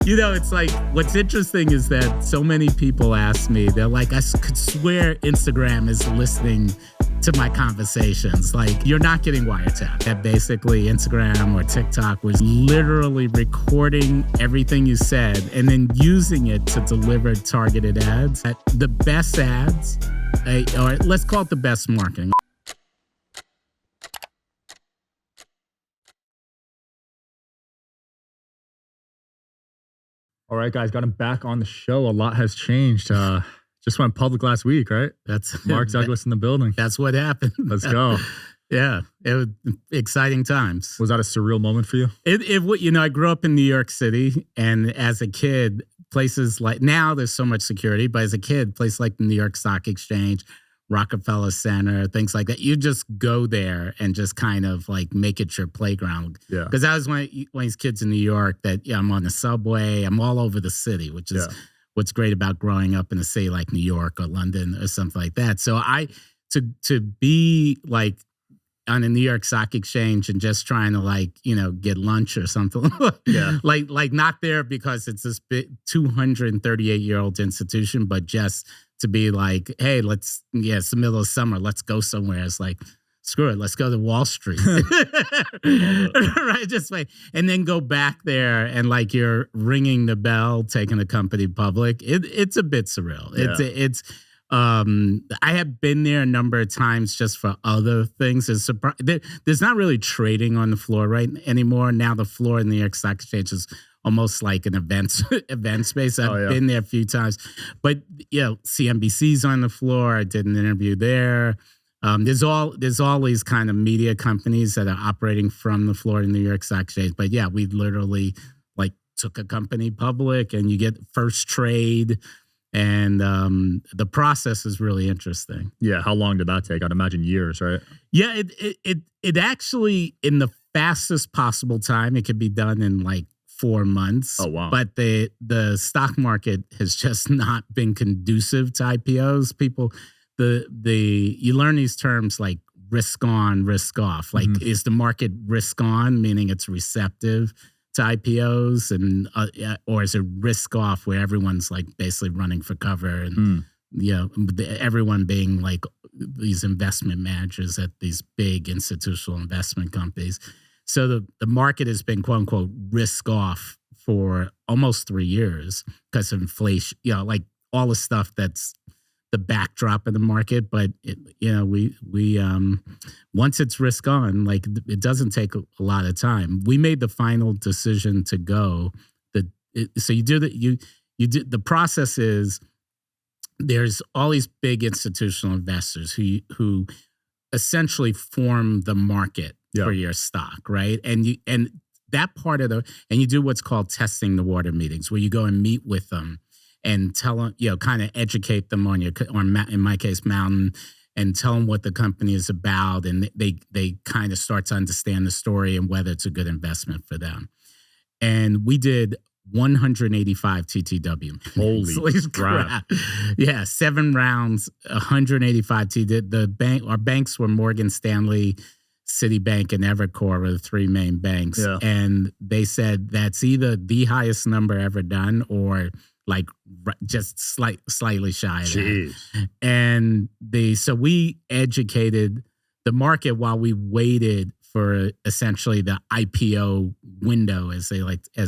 It's like, what's interesting is that so many people ask me, they're like, I could swear Instagram is listening to my conversations. Like, you're not getting wiretapped. That basically Instagram or TikTok was literally recording everything you said and then using it to deliver targeted ads. The best ads, or let's call it the best marketing. All right, guys, got him back on the show. A lot has changed. Just went public last week, right? That's Mark Douglas in the building. That's what happened. Let's go. Yeah, it was exciting times. Was that a surreal moment for you? I grew up in New York City, and as a kid, places like, now there's so much security, but as a kid, places like the New York Stock Exchange, Rockefeller Center, things like that, you just go there and just kind of like make it your playground. Yeah. Because I was one of these kids in New York that, I'm on the subway, I'm all over the city, which is what's great about growing up in a city like New York or London or something like that. So to be like on a New York Stock Exchange and just trying to get lunch or something, like not there because it's this big 238-year-old institution, but just to be like, hey, it's the middle of summer, let's go somewhere. It's like, screw it, let's go to Wall Street. Right, just wait. And then go back there and like you're ringing the bell, taking the company public. It's a bit surreal. Yeah. I have been there a number of times just for other things. There's not really trading on the floor right anymore. Now the floor in the New York Stock Exchange is almost like an event space. I've been there a few times, but CNBC's on the floor. I did an interview there. There's all these kind of media companies that are operating from the floor in the New York Stock Exchange. But we literally took a company public, and you get first trade. And the process is really interesting. Yeah, how long did that take? I'd imagine years, right? Yeah, it actually, in the fastest possible time, it could be done in 4 months. Oh, wow. But the stock market has just not been conducive to IPOs. People, you learn these terms like risk on, risk off. Is the market risk on, meaning it's receptive to IPOs, and or is it risk off where everyone's basically running for cover, and everyone being these investment managers at these big institutional investment companies. So the market has been quote unquote risk off for almost 3 years because of inflation, all the stuff that's the backdrop of the market. But we once it's risk on, it doesn't take a lot of time. We made the final decision to go. So you do that. You did, the process is there's all these big institutional investors who essentially form the market for your stock, right? And that part of and you do what's called testing the water meetings, where you go and meet with them and tell them, kind of educate them on in my case, Mountain, and tell them what the company is about, and they kind of start to understand the story and whether it's a good investment for them. And we did 185 TTW. Holy crap! Yeah, 7 rounds, 185 TTW. Our banks were Morgan Stanley, Citibank, and Evercore were the 3 main banks. Yeah. And they said that's either the highest number ever done or just slightly shy of Jeez. that. And so we educated the market while we waited for essentially the IPO window, as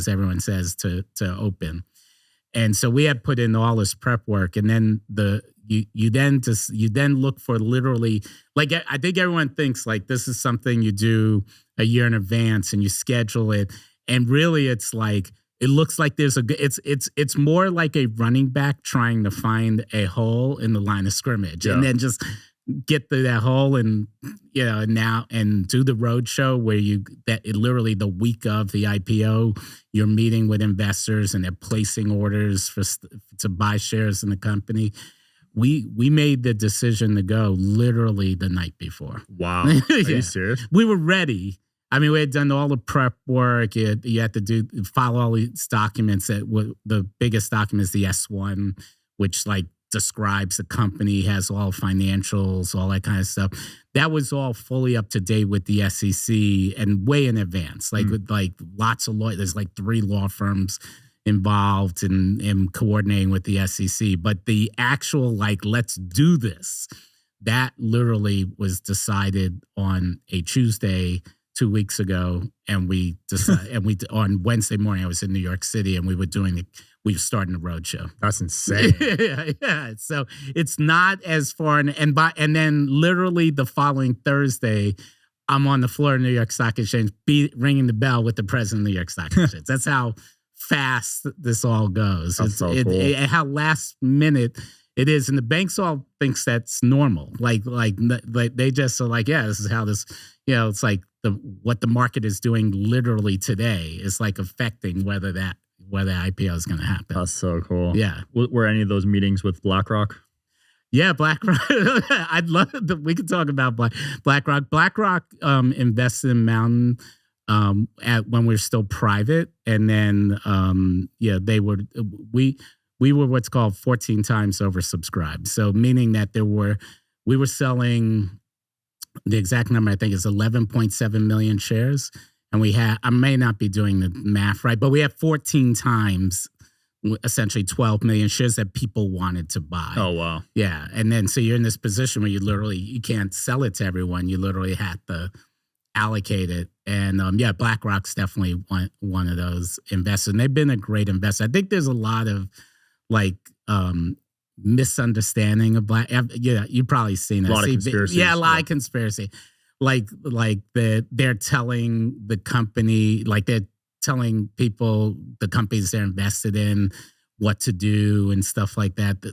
everyone says, to open. And so we had put in all this prep work, and then you then look for literally, I think everyone thinks this is something you do a year in advance and you schedule it, and really it's it looks like there's it's more like a running back trying to find a hole in the line of scrimmage, and then just get through that hole, and and do the road show where literally the week of the IPO, you're meeting with investors and they're placing orders to buy shares in the company. We made the decision to go literally the night before. Wow. Are you serious? We were ready. I mean, we had done all the prep work. You had to follow all these documents. The biggest document is the S1, which describes the company, has all financials, all that kind of stuff. That was all fully up to date with the SEC and way in advance. With lots of lawyers. There's 3 law firms involved in coordinating with the SEC. But the actual like, let's do this, that literally was decided on a Tuesday 2 weeks ago, and we decided, and we on Wednesday morning I was in New York City, and we were starting a road show. That's insane. Yeah. So it's not as far, and then literally the following Thursday, I'm on the floor of New York Stock Exchange, ringing the bell with the president of New York Stock Exchange. That's how fast this all goes. That's so cool. How last minute it is, and the banks all thinks that's normal. Like they just are like, yeah, this is how this. It's like what the market is doing literally today is like affecting whether IPO is going to happen. That's so cool. Yeah. Were any of those meetings with BlackRock? Yeah, BlackRock. I'd love to. We could talk about BlackRock. BlackRock invested in Mountain when we were still private, and then they were we were what's called 14 times oversubscribed. So meaning that we were selling. The exact number I think is 11.7 million shares, and I may not be doing the math right, but we have 14 times, essentially 12 million shares that people wanted to buy. Oh wow, yeah, and then so you're in this position where you can't sell it to everyone. You literally had to allocate it, and BlackRock's definitely one of those investors. And they've been a great investor. I think there's a lot of like. Misunderstanding of you've probably seen it. A lot of conspiracy. Yeah, a lot of conspiracy. Like they're telling the company, like they're telling people, the companies they're invested in, what to do and stuff like that.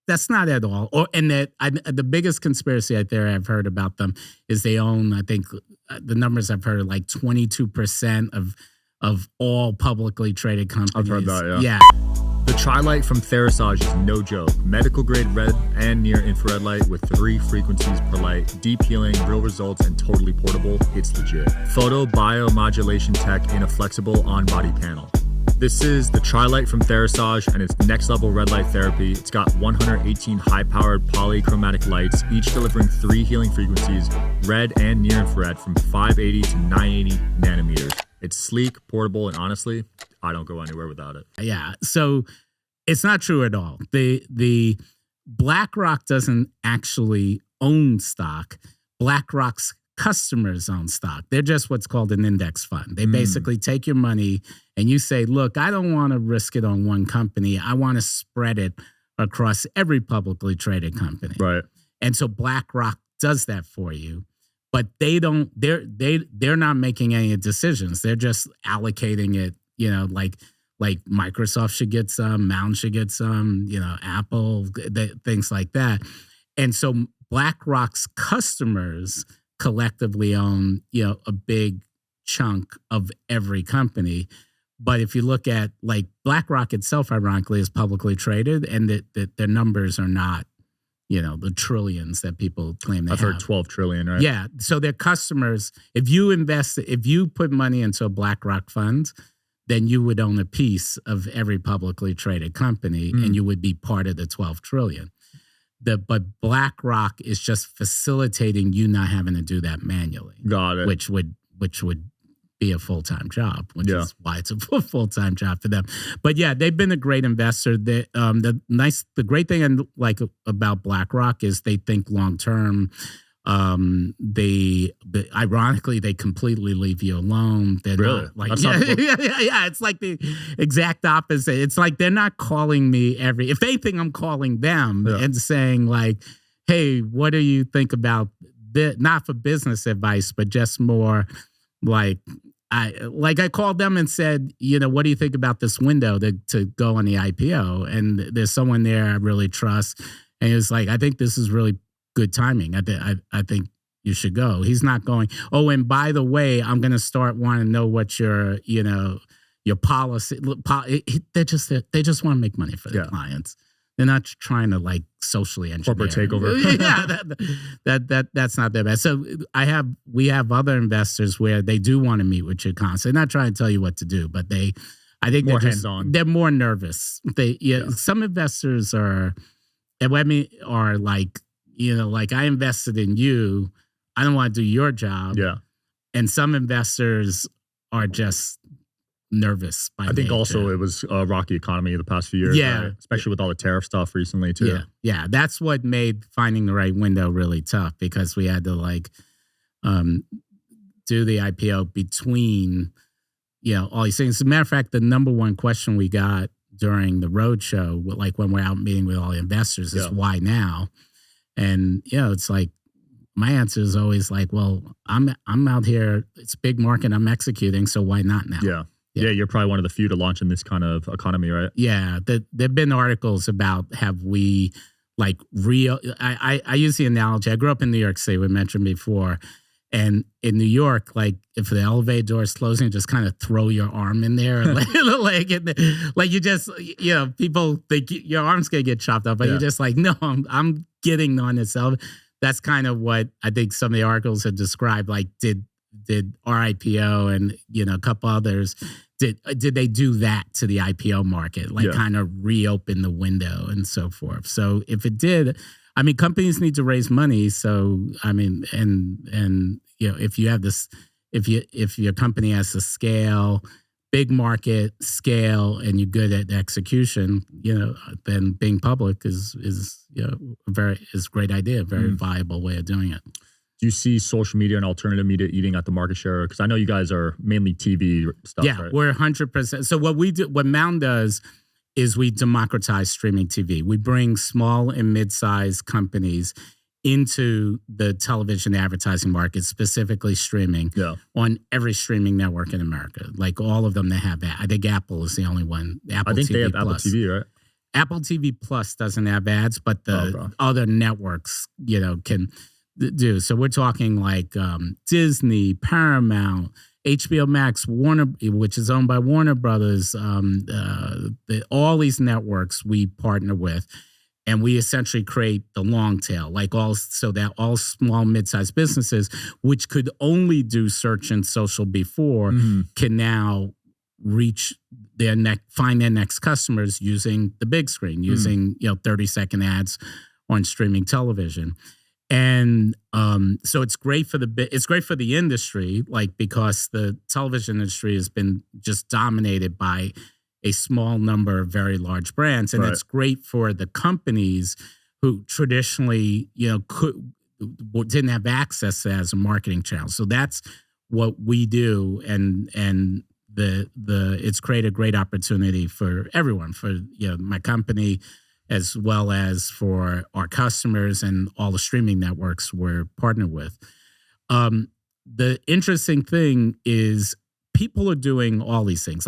That's not at all. The biggest conspiracy out there I've heard about them is they own, I think the numbers I've heard are like 22% of all publicly traded companies. I've heard that, yeah. The Tri-Light from Therasage is no joke. Medical grade red and near infrared light with 3 frequencies per light, deep healing, real results, and totally portable. It's legit. Photo biomodulation tech in a flexible on-body panel. This is the Tri-Light from Therasage, and it's next level red light therapy. It's got 118 high-powered polychromatic lights, each delivering 3 healing frequencies, red and near infrared, from 580 to 980 nanometers. It's sleek, portable, and honestly, I don't go anywhere without it. Yeah, so it's not true at all. The BlackRock doesn't actually own stock. BlackRock's customers own stock. They're just what's called an index fund. They basically take your money and you say, look, I don't want to risk it on one company. I want to spread it across every publicly traded company. Right. And so BlackRock does that for you. But they're not making any decisions. They're just allocating it, like Microsoft should get some, Mountain should get some, Apple, things like that. And so BlackRock's customers collectively own, a big chunk of every company. But if you look at like BlackRock itself, ironically, is publicly traded, and that their numbers are not, the trillions that people claim they have. I've heard 12 trillion, right? Yeah. So their customers, if you put money into a BlackRock fund, then you would own a piece of every publicly traded company, and you would be part of the 12 trillion. But BlackRock is just facilitating you not having to do that manually. Got it. Which would be a full-time job, which is why it's a full-time job for them. But yeah, they've been a great investor. The great thing about BlackRock is they think long-term. Ironically, they completely leave you alone. They're really? Not like, yeah. It's like the exact opposite. It's like they're not calling me if they think I'm calling them and saying like, hey, what do you think about this? Not for business advice, but just more like, I called them and said, what do you think about this window to go on the IPO? And there's someone there I really trust. And he was like, I think this is really good timing. I think you should go. He's not going, oh, and by the way, I'm going to start wanting to know what your policy. They just want to make money for their clients. They're not trying to like socially engineer. Corporate takeover. That's not their best. So we have other investors where they do want to meet with you constantly. They're not trying to tell you what to do, but I think more hands-on. They're more nervous. Some investors are like, like I invested in you. I don't want to do your job. Yeah. And some investors are just nervous by I think nature. also it was a rocky economy the past few years, right? Especially with all the tariff stuff recently too. Yeah. That's what made finding the right window really tough, because we had to do the IPO between, all these things. As a matter of fact, the number one question we got during the roadshow, like when we're out meeting with all the investors, is why now? And it's like, my answer is always like, well, I'm out here. It's a big market. I'm executing. So why not now? Yeah, you're probably one of the few to launch in this kind of economy, right? Yeah, there've been articles about have we I use the analogy. I grew up in New York City. We mentioned before, and in New York, like if the elevator door is closing, just kind of throw your arm in there, like you just people think your arm's gonna get chopped off, but you're just like, no, I'm getting on this elevator. That's kind of what I think some of the articles have described. Like, did our IPO and a couple others, did they do that to the IPO market, kind of reopen the window and so forth? So if it did, I mean, companies need to raise money. So I mean, and if you have this, if your company has the scale, big market scale, and you're good at execution, then being public is a great idea, a very viable way of doing it. Do you see social media and alternative media eating at the market share? Because I know you guys are mainly TV stuff. Yeah, right? We're 100%. So what Mound does is we democratize streaming TV. We bring small and mid-sized companies into the television advertising market, specifically streaming, on every streaming network in America. Like all of them, they have that. I think Apple is the only one. I think TV they have Plus. Apple TV, right? Apple TV Plus doesn't have ads, but the other networks, can do. So we're talking like Disney, Paramount, HBO Max, Warner, which is owned by Warner Brothers. All these networks we partner with. And we essentially create the long tail, so that all small, mid-sized businesses, which could only do search and social before, can now reach find their next customers using the big screen, using 30-second ads on streaming television. And so it's great for the industry, because the television industry has been just dominated by a small number of very large brands. And it's great for the companies who traditionally, didn't have access to that as a marketing channel. So that's what we do. And it's created a great opportunity for everyone, for, my company, as well as for our customers and all the streaming networks we're partnered with. The interesting thing is people are doing all these things.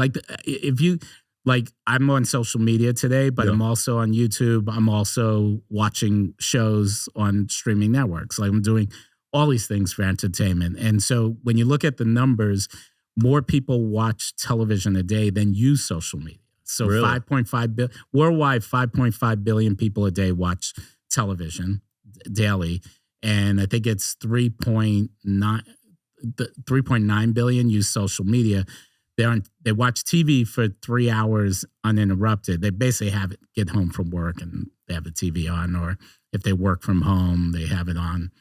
I'm on social media today, but I'm also on YouTube. I'm also watching shows on streaming networks. I'm doing all these things for entertainment. And so when you look at the numbers, more people watch television a day than use social media. So really? 5.5 billion worldwide, 5.5 billion people a day watch television daily. And I think it's 3.9 billion use social media. They watch TV for 3 hours uninterrupted. They basically get home from work and they have the TV on, or if they work from home, they have it on.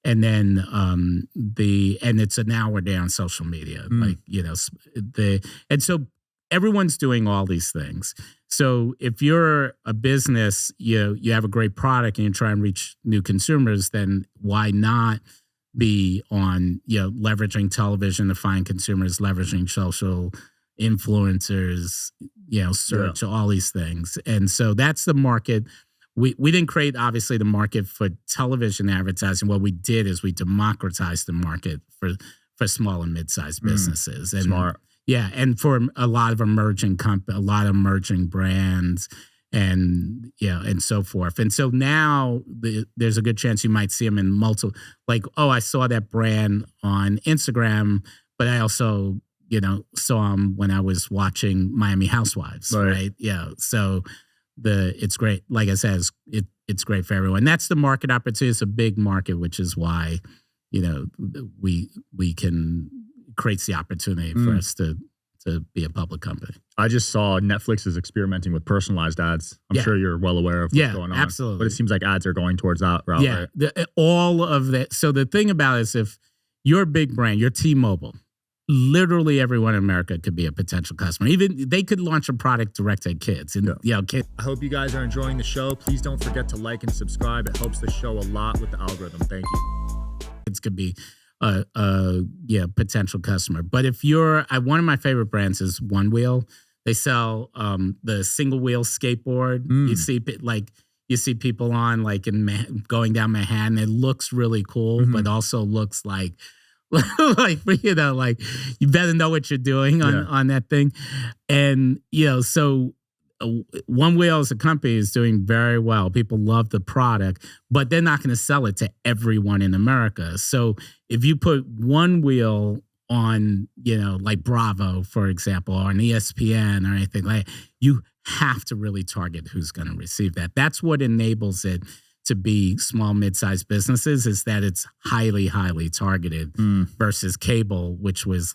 And then and it's an hour day on social media, and so everyone's doing all these things. So if you're a business, you have a great product and you try and reach new consumers, then why not be on, leveraging television to find consumers, leveraging social influencers, search, all these things. And so that's the market. We didn't create, obviously, the market for television advertising. What we did is we democratized the market for small and mid-sized businesses. And smart. Yeah, and for a lot of emerging brands, and and so forth. And so now there's a good chance you might see them in multiple. I saw that brand on Instagram, but I also saw them when I was watching Miami Housewives, right? Yeah, so it's great. Like I said, it's great for everyone. That's the market opportunity. It's a big market, which is why we can creates the opportunity for us to be a public company. I just saw Netflix is experimenting with personalized ads. I'm sure you're well aware of what's going on. Absolutely. But it seems like ads are going towards that route. Yeah, right? all of that. So the thing about it is, if you're a big brand, you're T-Mobile. literally everyone in America could be a potential customer. Even they could launch a product direct at kids. And kids. I hope you guys are enjoying the show. Please don't forget to like and subscribe. It helps the show a lot with the algorithm. Thank you. Kids could be a potential customer. But if you're, one of my favorite brands is One Wheel. They sell the single wheel skateboard. You see people on going down Manhattan. It looks really cool, but also looks like you better know what you're doing on that thing. And so One Wheel as a company is doing very well. People love the product, but they're not going to sell it to everyone in America. So if you put One Wheel on, like Bravo, for example, or on ESPN or anything you have to really target who's going to receive that. That's what enables it to be small, mid-sized businesses, is that it's highly, highly targeted versus cable, which was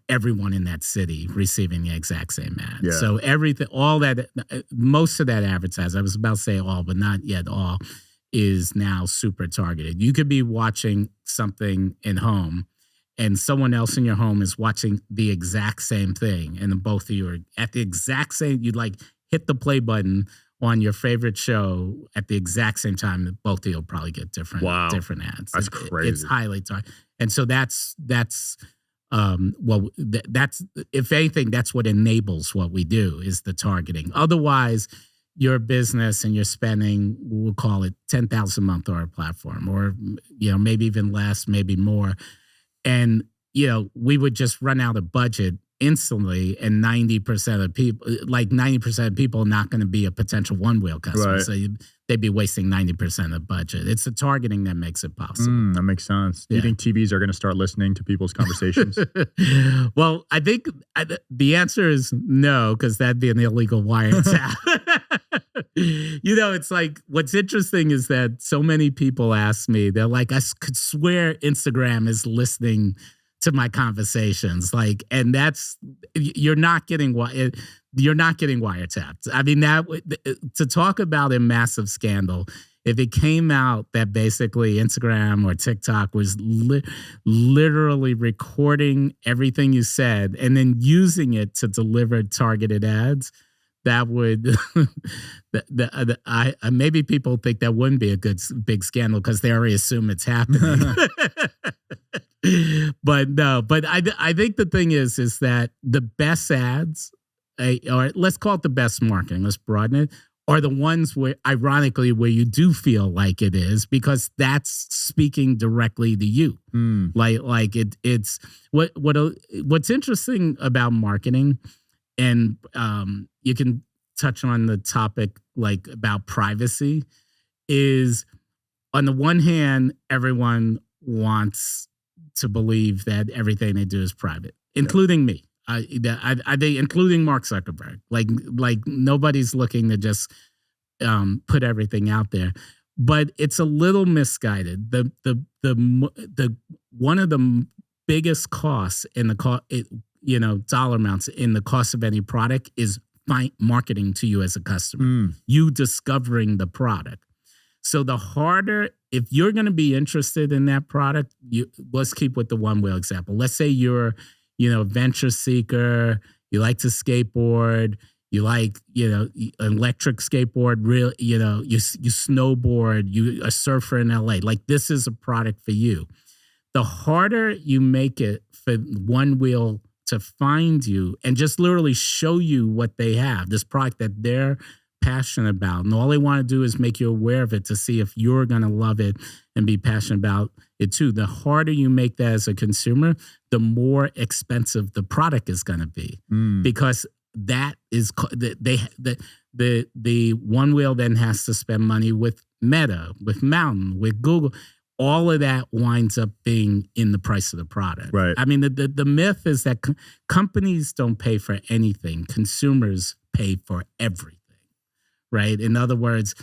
everyone in that city receiving the exact same ad. Yeah. So most of that advertising, I was about to say all, but not yet all, is now super targeted. You could be watching something in home and someone else in your home is watching the exact same thing. And then both of you are at the exact same, you'd hit the play button on your favorite show at the exact same time. That both of you will probably get different ads. That's crazy. It's highly targeted. And so that's if anything, that's what enables what we do, is the targeting. Otherwise, your business and you're spending, we'll call it $10,000 a month on our platform, or maybe even less, maybe more. And, we would just run out of budget instantly, and 90% of people are not going to be a potential One Wheel customer. Right. So they'd be wasting 90% of the budget. It's the targeting that makes it possible. That makes sense. Do you think TVs are going to start listening to people's conversations? Well, I think the answer is no, because that'd be an illegal wiretap. It's what's interesting is that so many people ask me, they're like, I could swear Instagram is listening to my conversations, and that's, you're not getting wiretapped. I mean, to talk about a massive scandal, if it came out that basically Instagram or TikTok was literally recording everything you said and then using it to deliver targeted ads, that would maybe people think that wouldn't be a big scandal because they already assume it's happening. But no, I think the thing is that the best ads, or let's call it the best marketing, let's broaden it, are the ones where, ironically, where you do feel like it is, because that's speaking directly to you. It's what's interesting about marketing, and you can touch on the topic about privacy, is on the one hand, everyone wants to believe that everything they do is private, including me. Including Mark Zuckerberg. Nobody's looking to just put everything out there, but it's a little misguided. The one of the biggest costs in the dollar amounts in the cost of any product is marketing to you as a customer. You discovering the product. So the harder, if you're going to be interested in that product, let's keep with the One Wheel example. Let's say you're, venture seeker, you like to skateboard, you like, electric skateboard, you snowboard, you a surfer in LA. This is a product for you. The harder you make it for One Wheel to find you and just literally show you what they have, this product that they're passionate about, and all they want to do is make you aware of it to see if you're going to love it and be passionate about it too. The harder you make that as a consumer, the more expensive the product is going to be, because that is the One Wheel then has to spend money with Meta, with Mountain, with Google. All of that winds up being in the price of the product. Right. I mean, the myth is that companies don't pay for anything; consumers pay for everything. Right. In other words,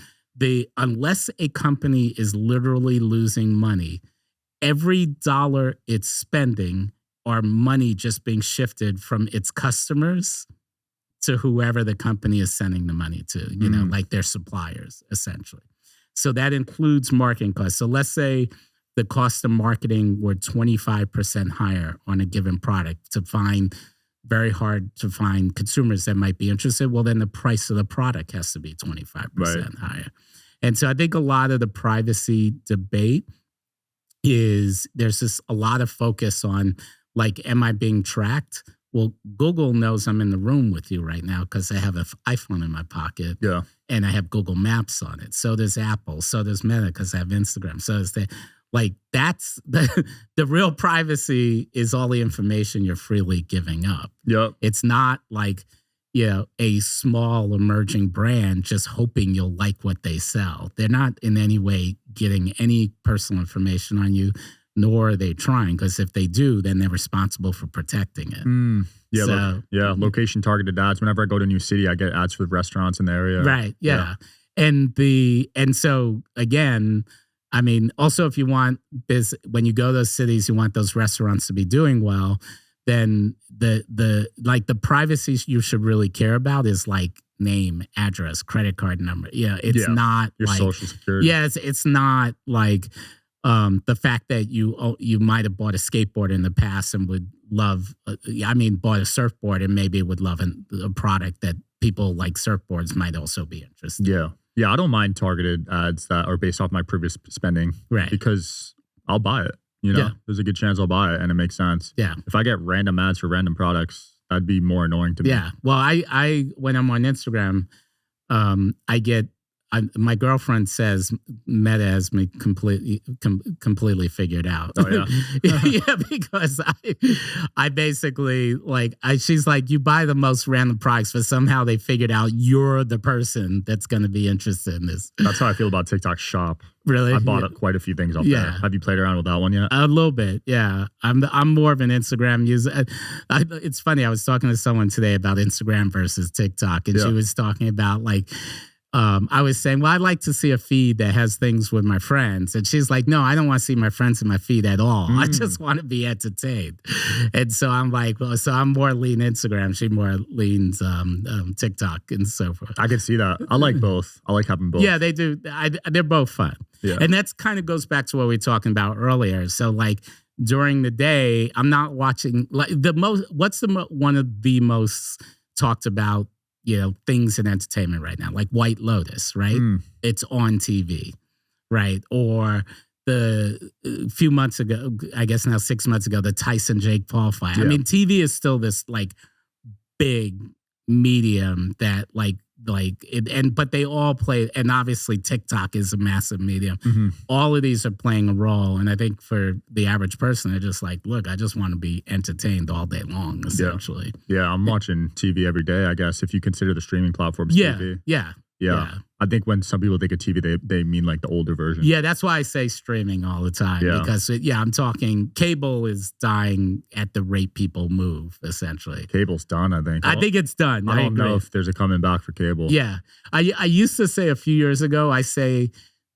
unless a company is literally losing money, every dollar it's spending are money just being shifted from its customers to whoever the company is sending the money to, like their suppliers, essentially. So that includes marketing costs. So let's say the cost of marketing were 25% higher on a given product very hard to find consumers that might be interested, well, then the price of the product has to be 25% higher. And so I think a lot of the privacy debate is there's just a lot of focus on, like, am I being tracked? Well, Google knows I'm in the room with you right now because I have an iPhone in my pocket. Yeah. And I have Google Maps on it. So does Apple. So does Meta because I have Instagram. So is that, like, that's the real privacy is all the information you're freely giving up. Yep. It's not like, a small emerging brand just hoping you'll like what they sell. They're not in any way getting any personal information on you, nor are they trying, because if they do, then they're responsible for protecting it. Yeah, So, location targeted ads. Whenever I go to a new city, I get ads for restaurants in the area. Right, yeah. And so again, I mean, also if you want when you go to those cities, you want those restaurants to be doing well, then the privacy you should really care about is like name, address, credit card number. It's not your like social security. Yeah, it's not like the fact that you might have bought a skateboard in the past and would love, bought a surfboard and maybe would love a product that people like surfboards might also be interested in. Yeah, I don't mind targeted ads that are based off my previous spending. Right. Because I'll buy it. There's a good chance I'll buy it and it makes sense. Yeah. If I get random ads for random products, that'd be more annoying to me. Yeah. Well, I when I'm on Instagram, my girlfriend says Meta has me completely figured out. Oh yeah, yeah, because I basically she's like, you buy the most random products, but somehow they figured out you're the person that's going to be interested in this. That's how I feel about TikTok Shop. Really, I bought quite a few things off there. Have you played around with that one yet? A little bit, yeah. I'm more of an Instagram user. It's funny. I was talking to someone today about Instagram versus TikTok, and she was talking about I was saying, well, I'd like to see a feed that has things with my friends. And she's like, no, I don't want to see my friends in my feed at all. I just want to be entertained. And so I'm like, well, so I'm more lean Instagram. She more leans TikTok and so forth. I can see that. I like both. I like having both. Yeah, they do. They're both fun. Yeah. And that's kind of goes back to what we were talking about earlier. So during the day, I'm not watching one of the most talked about things in entertainment right now, like White Lotus, right? It's on TV, right? Or the few months ago, I guess now 6 months ago, the Tyson Jake Paul fight. Yeah. I mean, TV is still this big medium that but they all play, and obviously TikTok is a massive medium. All of these are playing a role, and I think for the average person, they're just like, look, I just want to be entertained all day long, essentially. Yeah, I'm watching TV every day, I guess, if you consider the streaming platforms TV. Yeah. I think when some people think of TV, they mean like the older version. Yeah, that's why I say streaming all the time. Yeah. Because, I'm talking cable is dying at the rate people move, essentially. Cable's done, I think. I think it's done. I don't know if there's a coming back for cable. Yeah. I used to say a few years ago, I say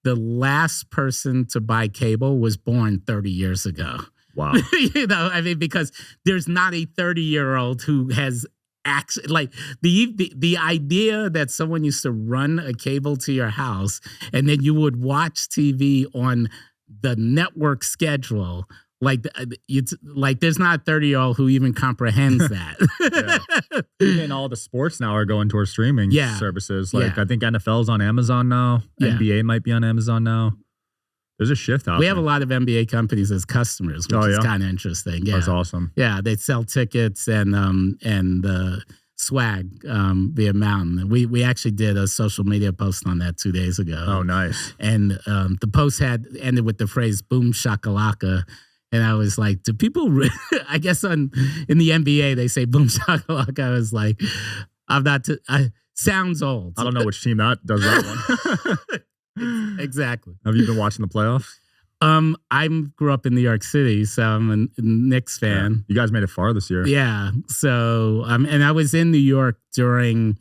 the last person to buy cable was born 30 years ago. Wow. Because there's not a 30-year-old who has actually, the idea that someone used to run a cable to your house and then you would watch TV on the network schedule, there's not a 30-year-old who even comprehends that. Even all the sports now are going towards streaming services. I think NFL's on Amazon now. NBA might be on Amazon now. There's a shift out. We have a lot of NBA companies as customers, which is kind of interesting. Yeah, that's awesome. Yeah, they sell tickets and swag via Mountain. We actually did a social media post on that 2 days ago. Oh, nice. And the post ended with the phrase "boom shakalaka," and I was like, "Do people?" I guess in the NBA they say "boom shakalaka." I was like, "I'm not." Sounds old. I don't know which team that does that one. Exactly. Have you been watching the playoffs? I grew up in New York City, so I'm a Knicks fan. Yeah. You guys made it far this year. Yeah. So, and I was in New York during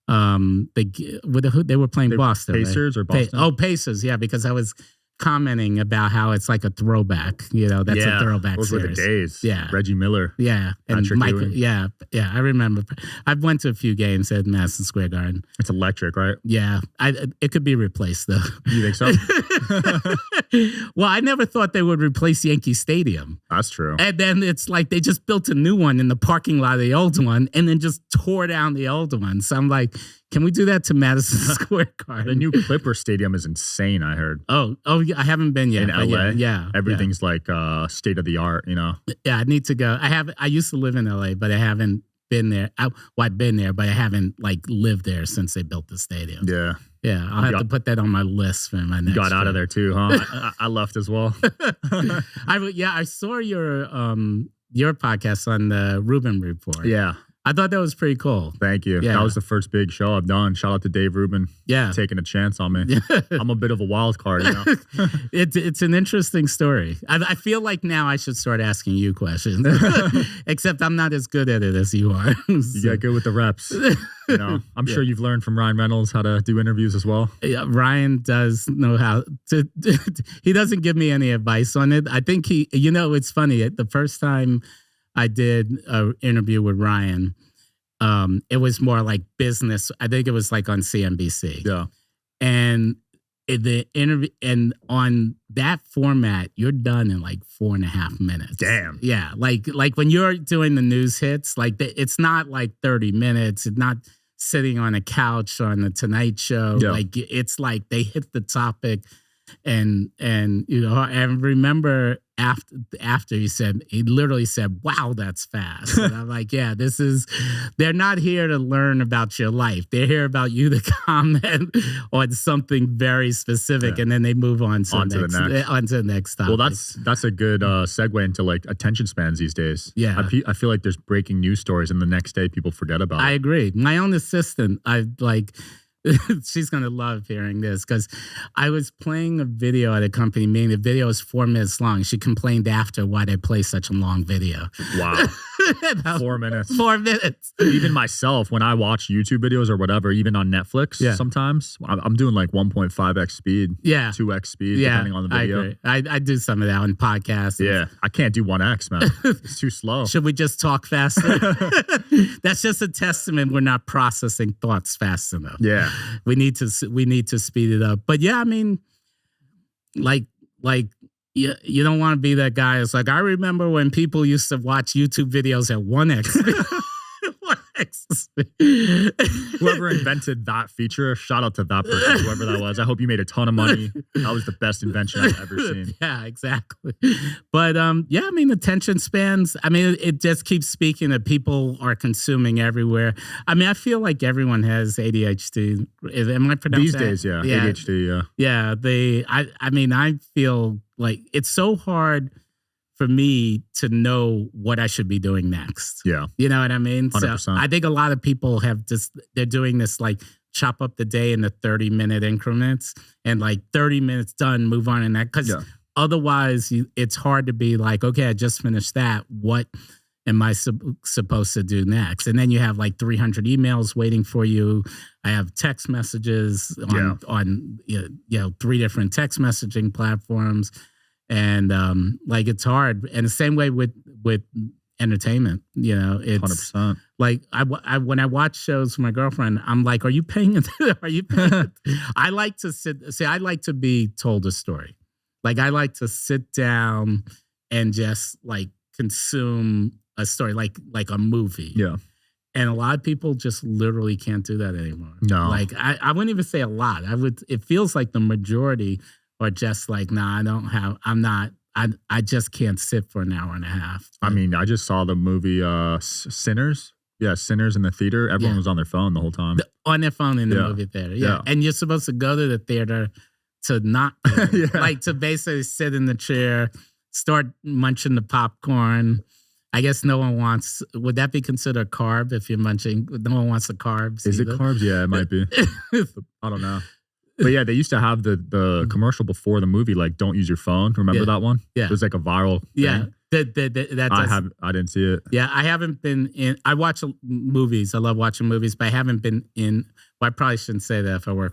they were playing Boston. Pacers, right? Or Boston? Pacers. Yeah, because I was commenting about how it's like a throwback. You know, that's a throwback those series. were the days. Yeah. Reggie Miller. Yeah. And Patrick Michael. Ewing. Yeah. I remember. I've went to a few games at Madison Square Garden. It's electric, right? Yeah. It could be replaced, though. You think so? Well, I never thought they would replace Yankee Stadium. That's true. And then it's like they just built a new one in the parking lot of the old one and then just tore down the old one. So I'm like, can we do that to Madison Square Garden? The new Clipper Stadium is insane, I heard. Oh, yeah, I haven't been yet. In LA? Yeah. Everything's like state of the art, you know? Yeah, I need to go. I used to live in LA, but I haven't been there. I've been there, but I haven't like lived there since they built the stadium. Yeah. Yeah, I'll have to put that on my list for my next Got out of there too, huh? I left as well. I saw your podcast on the Rubin report. Yeah. I thought that was pretty cool. Thank you. Yeah. That was the first big show I've done. Shout out to Dave Rubin. Yeah. Taking a chance on me. I'm a bit of a wild card, you know? It's an interesting story. I feel like now I should start asking you questions. Except I'm not as good at it as you are. You get good with the reps. You know, I'm sure you've learned from Ryan Reynolds how to do interviews as well. Yeah, Ryan does know how to. He doesn't give me any advice on it. I think it's funny. The first time I did an interview with Ryan, it was more like business. I think it was like on CNBC. Yeah. And the interview, and on that format, you're done in like 4.5 minutes. Damn. Yeah. Like when you're doing the news hits, like it's not like 30 minutes. It's not sitting on a couch on the Tonight Show. Yeah. Like it's like they hit the topic. And I remember after he literally said, "Wow, that's fast." And I'm like, yeah, they're not here to learn about your life. They're here about you to comment on something very specific, and then they move on to the next topic. Well, that's a good segue into like attention spans these days. Yeah. I feel like there's breaking news stories and the next day people forget about it. I agree. My own assistant, she's going to love hearing this because I was playing a video at a company meeting. The video is 4 minutes long. She complained after why they play such a long video. Wow. 4 minutes. 4 minutes. Even myself, when I watch YouTube videos or whatever, even on Netflix, sometimes I'm doing like 1.5x speed, 2x speed, depending on the video. I agree. I do some of that on podcasts. Yeah. I can't do 1x, man. It's too slow. Should we just talk faster? That's just a testament we're not processing thoughts fast enough. Yeah. We need to speed it up. But yeah, I mean, like you don't want to be that guy. It's like, I remember when people used to watch YouTube videos at 1x. Whoever invented that feature, shout out to that person, whoever that was. I hope you made a ton of money. That was the best invention I've ever seen. Yeah, exactly. But I mean, attention spans, I mean, it just keeps speaking that people are consuming everywhere. I mean, I feel like everyone has ADHD. Am I pronouncing these days? Yeah, ADHD. Yeah. I mean, I feel like it's so hard for me to know what I should be doing next. Yeah. You know what I mean? 100%. So I think a lot of people they're doing this like chop up the day in the 30-minute increments and like 30 minutes done, move on in that. Because otherwise it's hard to be like, okay, I just finished that. What am I supposed to do next? And then you have like 300 emails waiting for you. I have text messages on 3 different text messaging platforms. And like it's hard, and the same way with entertainment, you know, it's 100%. Like when I watch shows with my girlfriend, I'm like, "Are you paying attention? Are you paying attention?" I like to I like to be told a story. Like I like to sit down and just like consume a story, like a movie. Yeah. And a lot of people just literally can't do that anymore. No. Like I wouldn't even say a lot. It feels like the majority. Or just like, I just can't sit for an hour and a half. I mean, I just saw the movie Sinners. Yeah, Sinners in the theater. Everyone was on their phone the whole time. On their phone in the movie theater. Yeah. And you're supposed to go to the theater to not, like to basically sit in the chair, start munching the popcorn. I guess no one wants, would that be considered a carb if you're munching? No one wants the carbs. Is either. It carbs? Yeah, it might be. I don't know. But yeah, they used to have the commercial before the movie, like, don't use your phone. Remember that one? Yeah. It was like a viral thing. Yeah. I didn't see it. Yeah, I haven't been in. I watch movies. I love watching movies, but I haven't been in. Well, I probably shouldn't say that if I work.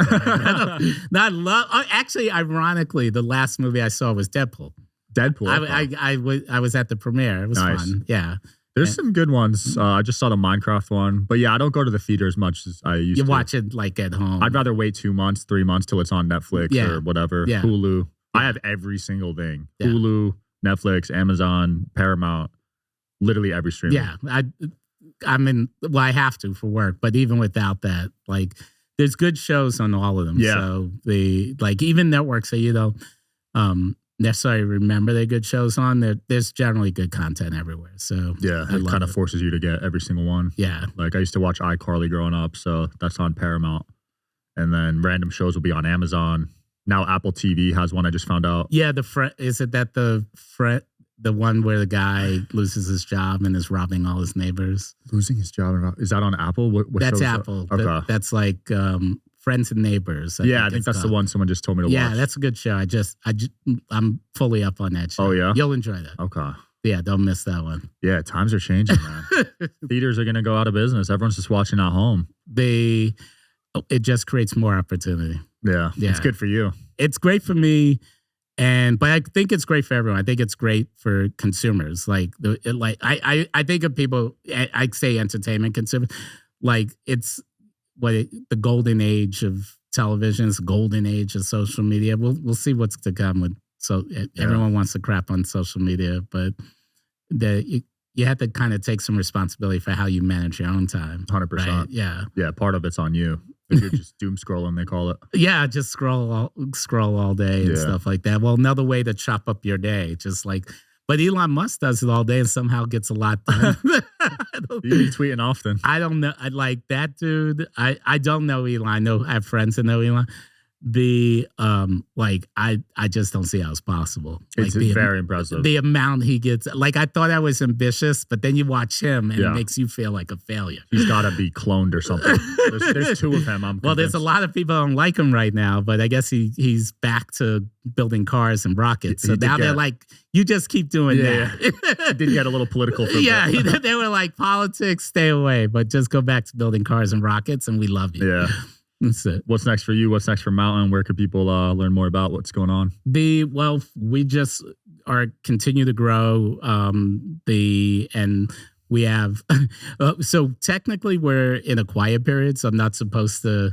Not love. Actually, ironically, the last movie I saw was Deadpool. I was at the premiere. It was fun. Yeah. There's some good ones. I just saw the Minecraft one. But yeah, I don't go to the theater as much as I used to. You watch it like at home. I'd rather wait 2 months, 3 months till it's on Netflix or whatever. Yeah. Hulu. I have every single thing. Yeah. Hulu, Netflix, Amazon, Paramount, literally every stream. Yeah. I have to for work. But even without that, like, there's good shows on all of them. Yeah. So even networks that you don't necessarily remember their good shows on, there's generally good content everywhere. So yeah, it kind of forces you to get every single one. Yeah. Like I used to watch iCarly growing up, so that's on Paramount. And then random shows will be on Amazon. Now Apple TV has one I just found out. Yeah, the one where the guy loses his job and is robbing all his neighbors? Losing his job? Is that on Apple? What that's Apple. Okay. That's like Friends and Neighbors. I think that's the one someone just told me to watch. Yeah, that's a good show. I'm fully up on that show. Oh, yeah? You'll enjoy that. Okay. Yeah, don't miss that one. Yeah, times are changing, man. Theaters are going to go out of business. Everyone's just watching at home. It just creates more opportunity. Yeah, it's good for you. It's great for me, but I think it's great for everyone. I think it's great for consumers. I think of people. I say entertainment consumers. Like it's the golden age of television. It's the golden age of social media. We'll see what's to come with. So everyone wants to crap on social media, but you have to kind of take some responsibility for how you manage your own time. 100%. Right? Yeah. Yeah. Part of it's on you. If you're just doom scrolling, they call it. Yeah, just scroll all day and stuff like that. Well, another way to chop up your day, but Elon Musk does it all day and somehow gets a lot done. You be tweeting often. I don't know. I like that dude. I don't know Elon. I have friends that know Elon. I just don't see how it's possible. It's very impressive. The amount he gets. Like, I thought I was ambitious, but then you watch him and it makes you feel like a failure. He's got to be cloned or something. There's two of him. Well, there's a lot of people who don't like him right now, but I guess he's back to building cars and rockets. So now they're like, you just keep doing that. It did get a little political for that. They were like, politics, stay away, but just go back to building cars and rockets and we love you. Yeah. That's it. What's next for you? What's next for Mountain? Where could people learn more about what's going on? We just continue to grow. And we have so technically we're in a quiet period, so I'm not supposed to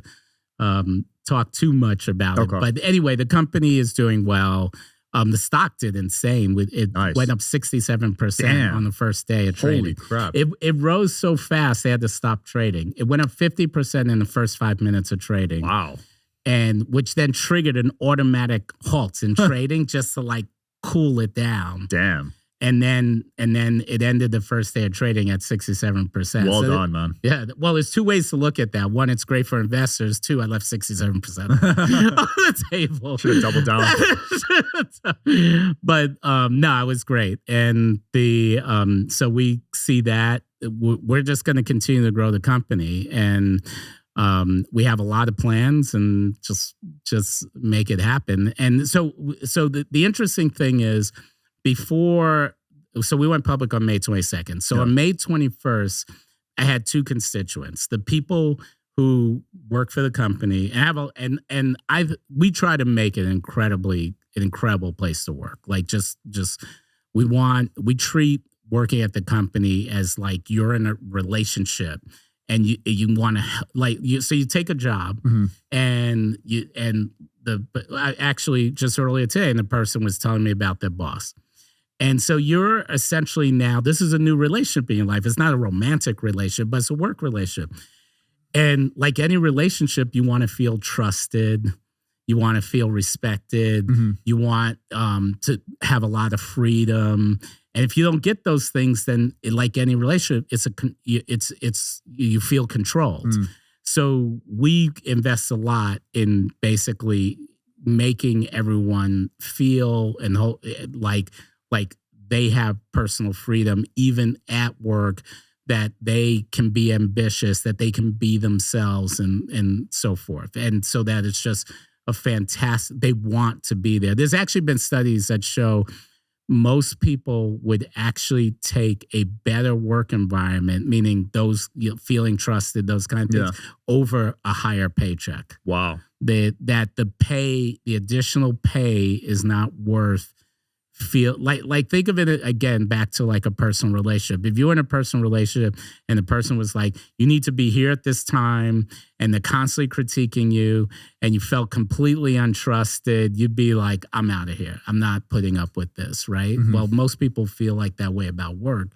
talk too much about it. But anyway, the company is doing well. The stock did insane. It went up 67% on the first day of trading. Holy crap. It rose so fast, they had to stop trading. It went up 50% in the first 5 minutes of trading. Wow. And which then triggered an automatic halt in trading just to cool it down. Damn. And then it ended the first day of trading at 67%. Well done, man. Yeah. Well, there's two ways to look at that. One, it's great for investors. Two, I left 67% on the table. Should have doubled down. But no, it was great. And so we see that we're just going to continue to grow the company, and we have a lot of plans, and just make it happen. And so the interesting thing is, so we went public on May 22nd. So on May 21st, I had two constituents: the people who work for the company, and we try to make it an incredible place to work. Like we treat working at the company as like you're in a relationship, and you want to so you take a job, and I actually just earlier today, and the person was telling me about their boss. And so you're essentially now, this is a new relationship in your life. It's not a romantic relationship, but it's a work relationship. And like any relationship, you want to feel trusted. You want to feel respected. You want to have a lot of freedom. And if you don't get those things, then like any relationship, you feel controlled. So we invest a lot in basically making everyone feel and like they have personal freedom, even at work, that they can be ambitious, that they can be themselves, and so forth. And so that it's just they want to be there. There's actually been studies that show most people would actually take a better work environment, meaning those feeling trusted, those kind of things, over a higher paycheck. Wow. That the additional pay is not worth think of it again back to like a personal relationship. If you're in a personal relationship and the person was like, you need to be here at this time, and they're constantly critiquing you, and you felt completely untrusted, you'd be like, I'm out of here. I'm not putting up with this, right? Mm-hmm. Well, most people feel like that way about work.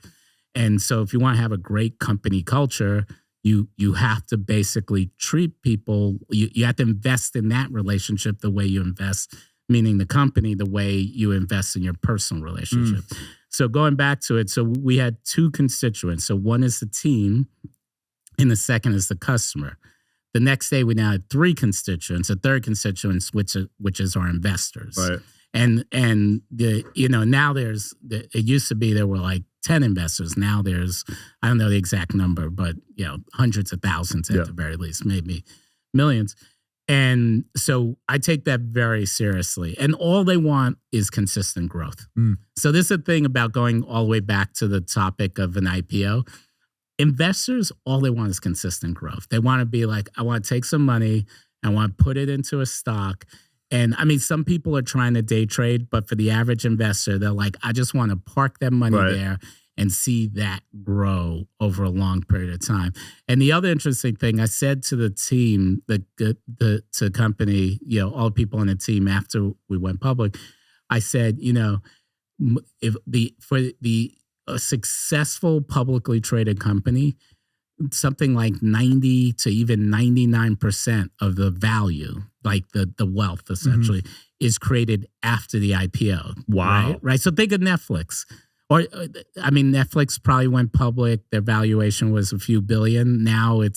And so if you want to have a great company culture, you have to basically treat people, you have to invest in that relationship the way you invest, meaning the company, the way you invest in your personal relationship. So going back to it, so we had two constituents. So one is the team, and the second is the customer. The next day, we now had three constituents. A third constituent, which is our investors. Right. And now it used to be there were like 10 investors. Now there's, I don't know the exact number, but hundreds of thousands at the very least, maybe millions. And so I take that very seriously. And all they want is consistent growth. So this is the thing about going all the way back to the topic of an IPO. Investors, all they want is consistent growth. They want to be like, I want to take some money, I want to put it into a stock. And I mean, some people are trying to day trade, but for the average investor, they're like, I just want to park that money there and see that grow over a long period of time. And the other interesting thing, I said to the team, to the company, all the people on the team after we went public, I said, if a successful publicly traded company, something like 90 to even 99% of the value, like the wealth essentially, is created after the IPO. Wow. Right? So think of Netflix. Or, I mean, Netflix probably went public. Their valuation was a few billion. Now I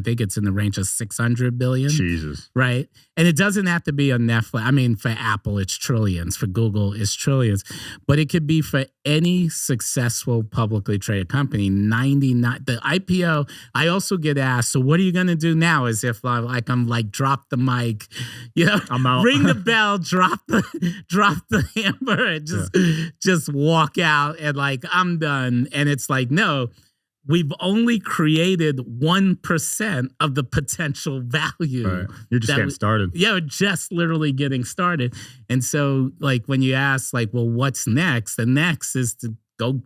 think it's in the range of 600 billion. Jesus. Right? And it doesn't have to be on Netflix. I mean, for Apple, it's trillions. For Google, it's trillions. But it could be for any successful publicly traded company. 99. The IPO, I also get asked, so what are you going to do now? As if I'm like, drop the mic, I'm out. Ring the bell, drop the hammer, and just walk out. And like, I'm done. And it's like, no, we've only created 1% of the potential value. Right. You're just getting started. Yeah, we're just literally getting started. And so like when you ask like, well, what's next? The next is to go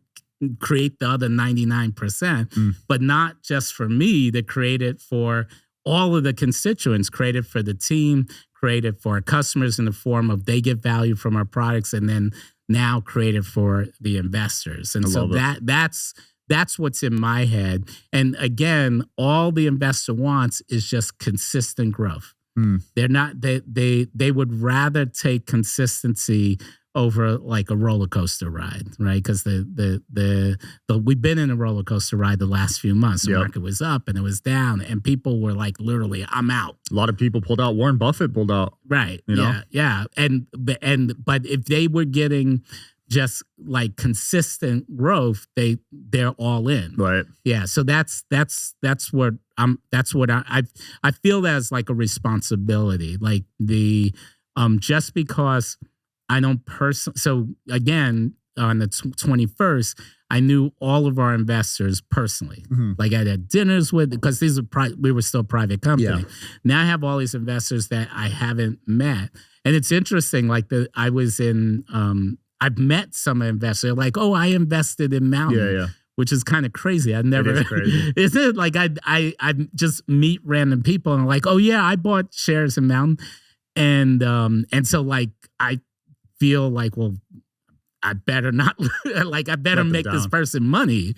create the other 99%, but not just for me, to create it for all of the constituents, create it for the team, create it for our customers in the form of they get value from our products, and then now created for the investors. And so that's what's in my head. And again, all the investor wants is just consistent growth. They're not, they would rather take consistency over like a roller coaster ride, right? Because we've been in a roller coaster ride the last few months. The market was up and it was down, and people were like, literally, I'm out. A lot of people pulled out. Warren Buffett pulled out. Right. Yeah. But if they were getting just like consistent growth, they're all in. Right. Yeah. So that's what I feel as like a responsibility. Like just because I don't so again, on the 21st, I knew all of our investors personally. Like I had dinners with, because we were still a private company. Now I have all these investors that I haven't met. And it's interesting, like I was in, I've met some investors like, oh, I invested in Mountain. Which is kind of crazy. I never. It is crazy. Isn't it? Like I just meet random people and I'm like, oh yeah, I bought shares in Mountain, and so like I feel like, well, I better not, like I better make this person money.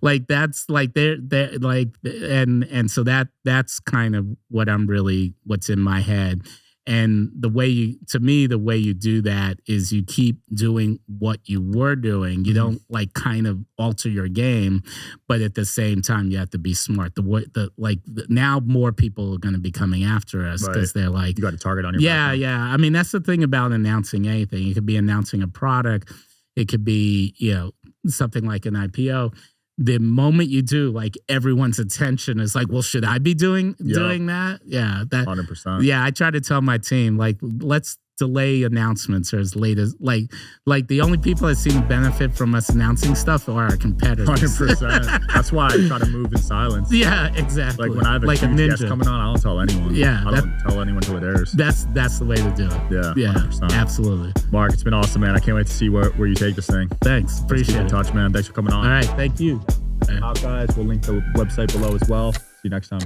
Like that's like they're like, and so that's kind of what's in my head. And the way you do that is you keep doing what you were doing. You don't like kind of alter your game, but at the same time you have to be smart. Now more people are going to be coming after us because they're like, you got a target on your back. Yeah. I mean, that's the thing about announcing anything. You could be announcing a product. It could be, something like an IPO. The moment you do, like everyone's attention is like, well, should I be doing that? Yeah, that 100%. Yeah, I try to tell my team, like, let's delay announcements or as late as like the only people that seem to benefit from us announcing stuff are our competitors. 100%. That's why I try to move in silence. Yeah, exactly. Like when I have a huge guest coming on, I don't tell anyone. Yeah, I don't tell anyone till it airs. That's the way to do it. Yeah, 100%. Absolutely. Mark, it's been awesome, man. I can't wait to see where you take this thing. Thanks. Appreciate it. Keep in touch, man. Thanks for coming on. All right. Thank you. Guys, we'll link the website below as well. See you next time.